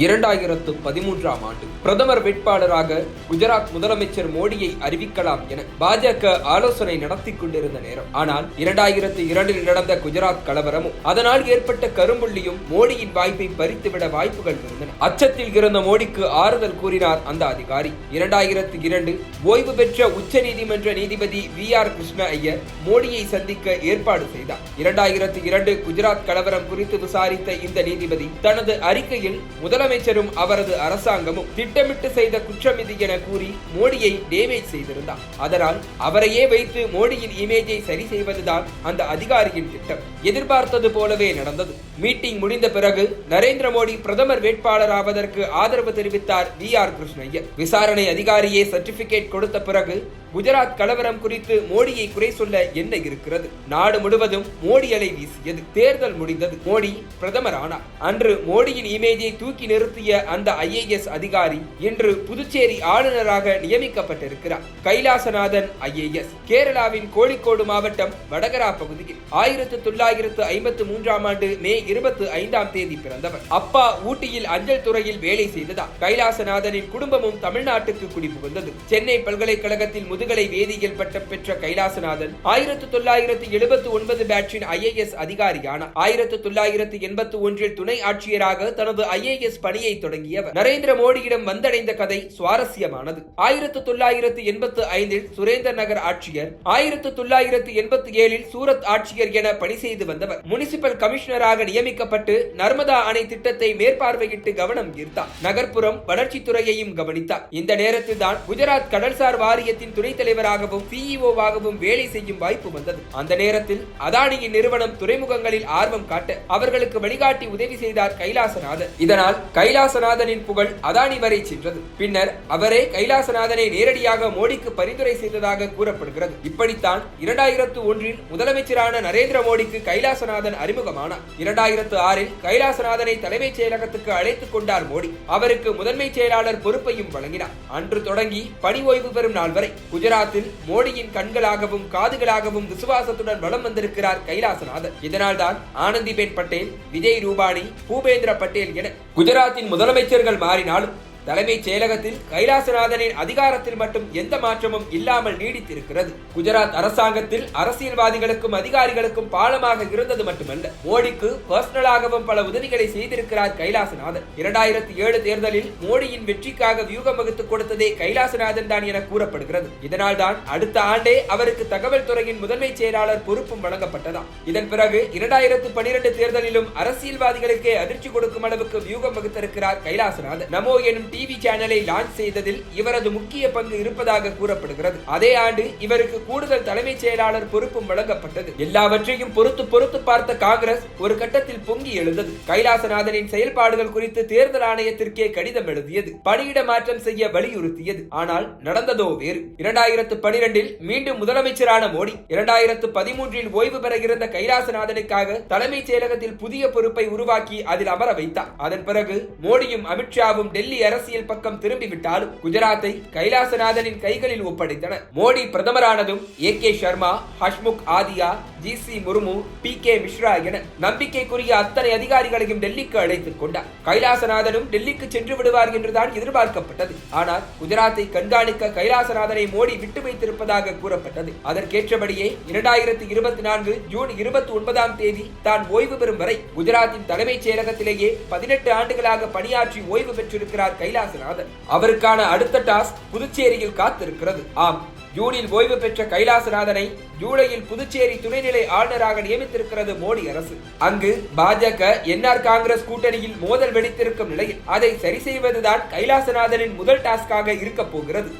2013ஆம் ஆண்டு பிரதமர் வேட்பாளராக குஜராத் முதலமைச்சர் மோடியை அறிவிக்கலாம் என பாஜக ஆலோசனை நடத்தி கொண்டிருந்த நேரம். ஆனால் 2002இல் நடந்த குஜராத் கலவரமும் அதனால் ஏற்பட்ட கரும்புள்ளியும் மோடியின் வாய்ப்பை பறித்துவிட வாய்ப்புகள் இருந்தன. அச்சத்தில் இருந்த மோடிக்கு ஆறுதல் கூறினார் அந்த அதிகாரி. 2002 ஓய்வு பெற்ற உச்ச நீதிமன்ற நீதிபதி VR கிருஷ்ண ஐயர் மோடியை சந்திக்க ஏற்பாடு செய்தார். 2002 குஜராத் கலவரம் குறித்து விசாரித்த இந்த நீதிபதி தனது அறிக்கையில் முதலமைச்சரும் அவரது அரசாங்கமும் திட்டமிட்டு செய்த குற்றம் இது என கூறி மோடியை டேமேஜ் செய்திருந்தார். அதனால் அவரையே வைத்து மோடியின் இமேஜை சரி செய்வதுதான் அந்த அதிகாரியின் திட்டம். எதிர்பார்த்தது போலவே நடந்தது. மீட்டிங் முடிந்த பிறகு நரேந்திர மோடி பிரதமர் வேட்பாளர் ஆவதற்கு ஆதரவு தெரிவித்தார் VR கிருஷ்ணய்யர். விசாரணை அதிகாரியே சர்டிபிகேட் கொடுத்த பிறகு குஜராத் கலவரம் குறித்து மோடியை குறை சொல்ல என்ன இருக்கிறது? நாடு முழுவதும் மோடி அலை வீசியது. தேர்தல் முடிந்தது. மோடி பிரதமர் ஆனார். அன்று மோடியின் இமேஜை தூக்கி நிறுத்திய அந்த IAS அதிகாரி இன்று புதுச்சேரி ஆளுநராக நியமிக்கப்பட்டிருக்கிறார். கைலாசநாதன் IAS கேரளாவின் கோழிக்கோடு மாவட்டம் வடகரா பகுதியில் 1953ஆம் ஆண்டு மே 25ஆம் தேதி பிறந்தவர். அப்பா ஊட்டியில் அஞ்சல் துறையில் வேலை செய்ததால் கைலாசநாதனின் குடும்பமும் தமிழ்நாட்டுக்கு குடிபுகுந்தது. சென்னை பல்கலைக்கழகத்தில் முதுகலை வேதியியல் பட்டம் பெற்ற கைலாசநாதன் 1979 பேட்சின் IAS அதிகாரியானார். 1981இல் துணை ஆட்சியராக தனது IAS பணியை தொடங்கியவர். நரேந்திர மோடியிடம் வந்தடைந்த கதை சுவாரஸ்யமானது. 1985இல் சுரேந்தர் நகர் ஆட்சியர், 1987இல் சூரத் ஆட்சியர் என பணி செய்து வந்தவர். முனிசிபல் கமிஷனராக நியமிக்கப்பட்டு நர்மதா அணை திட்டத்தை மேற்பார்வையிட்டு கவனம் ஈர்த்தார். நகர்ப்புறம் வளர்ச்சித்துறையையும் கவனித்தார். இந்த நேரத்தில் தான் குஜராத் கடல்சார் வாரியத்தின் துணைத் தலைவராகவும் CEO-வாகவும் வேலை செய்யும் வாய்ப்பு வந்தது. அந்த நேரத்தில் அதானியின் நிறுவனம் துறைமுகங்களில் ஆர்வம் காட்ட அவர்களுக்கு வழிகாட்டி உதவி செய்தார் கைலாசநாதன். இதனால் கைலாசநாதனின் புகழ் அதானி வரை சென்றது. பின்னர் அவரே கைலாசநாதனை நேரடியாக மோடிக்கு பரிந்துரை செய்ததாக கூறப்படுகிறது. இப்படித்தான் 2001இல் முதலமைச்சரான நரேந்திர மோடிக்கு கைலாசநாதன் அறிமுகமானார். 2006இல் கைலாசநாதனை தலைமைச் செயலகத்துக்கு அழைத்துக் கொண்டார் மோடி. அவருக்கு முதன்மை செயலாளர் பொறுப்பையும் வழங்கினார். அன்று தொடங்கி பணி ஓய்வு பெறும் நாள் வரை குஜராத்தில் மோடியின் கண்களாகவும் காதுகளாகவும் விசுவாசத்துடன் வலம் வந்திருக்கிறார் கைலாசநாதன். இதனால்தான் ஆனந்திபென் பட்டேல், விஜய் ரூபானி, பூபேந்திர பட்டேல் என குஜராத்தின் முதலமைச்சர்கள் மாறினாலும் தலைமைச் செயலகத்தில் கைலாசநாதனின் அதிகாரத்தில் மட்டும் எந்த மாற்றமும் இல்லாமல் நீடித்திருக்கிறது. குஜராத் அரசாங்கத்தில் அரசியல்வாதிகளுக்கும் அதிகாரிகளுக்கும் பாலமாக இருந்தது மட்டுமல்ல, மோடிக்கு பர்சனலாகவும் பல உதவிகளை செய்திருக்கிறார் கைலாசநாதன். 2007 தேர்தலில் மோடியின் வெற்றிக்காக வியூகம் வகுத்துக் கொடுத்ததே கைலாசநாதன் தான் என கூறப்படுகிறது. இதனால் தான் அடுத்த ஆண்டே அவருக்கு தகவல் துறையின் முதன்மை செயலாளர் பொறுப்பும் வழங்கப்பட்டதாம். இதன் பிறகு 2012 தேர்தலிலும் அரசியல்வாதிகளுக்கே அதிர்ச்சி கொடுக்கும் அளவுக்கு வியூகம் வகுத்திருக்கிறார் கைலாசநாதன். நமோ எனும் டிவி சேனலை லான்ச் செய்ததில் இவரது முக்கிய பங்கு இருப்பதாக கூறப்படுகிறது. அதே ஆண்டு இவருக்கு கூடுதல் தலைமைச் செயலாளர் பொறுப்பும் வழங்கப்பட்டது. எல்லாவற்றையும் பொறுத்து பார்த்த காங்கிரஸ் ஒரு கட்டத்தில் பொங்கி எழுந்தது. கைலாசநாதனின் செயல்பாடுகள் குறித்து தேர்தல் ஆணையத்திற்கே கடிதம் எழுதியது. பணியிட மாற்றம் செய்ய வலியுறுத்தியது. ஆனால் நடந்ததோ வேறு. 2012இல் மீண்டும் முதலமைச்சரான மோடி 2013இல் ஓய்வு பெற இருந்த கைலாசநாதனுக்காக தலைமைச் செயலகத்தில் புதிய பொறுப்பை உருவாக்கி அதில் அமர வைத்தார். அதன் பிறகு மோடியும் அமித்ஷாவும் டெல்லி அரசியல் பக்கம் திரும்பிவிட்டாலும் குஜராத்தை கைலாசநாதனின் கைகளில் ஒப்படைத்தனர். மோடி பிரதமரானதும் AK சர்மா, ஹஷ்முக் ஆதியா, GC முர்மு, PK மிஸ்ரா என நம்பிக்கைக்குரிய அத்தனை அதிகாரிகளையும் டெல்லிக்கு அழைத்துக் கொண்டார். கைலாசநாதனும் டெல்லிக்கு சென்று விடுவார் என்றுதான் எதிர்பார்க்கப்பட்டது. ஆனால் குஜராத்தை கண்காணிக்க கைலாசநாதனை மோடி விட்டு வைத்திருப்பதாக கூறப்பட்டது. அதற்கேற்றபடியே 2024 ஜூன் 29ஆம் தேதி தான் ஓய்வு பெறும் வரை குஜராத்தின் தலைமைச் செயலகத்திலேயே 18 ஆண்டுகளாக பணியாற்றி ஓய்வு பெற்றிருக்கிறார் கைலாசநாதன். அவருக்கான அடுத்த டாஸ்க் புதுச்சேரியில் காத்திருக்கிறது. ஆம், ஜூனில் ஓய்வு பெற்ற கைலாசநாதனை ஜூலையில் புதுச்சேரி துணைநிலை ஆளுநராக நியமித்திருக்கிறது மோடி அரசு. அங்கு பாஜக NR காங்கிரஸ் கூட்டணியில் மோதல் வெடித்திருக்கும் நிலையில் அதை சரி செய்வதுதான் கைலாசநாதனின் முதல் டாஸ்காக இருக்க போகிறது.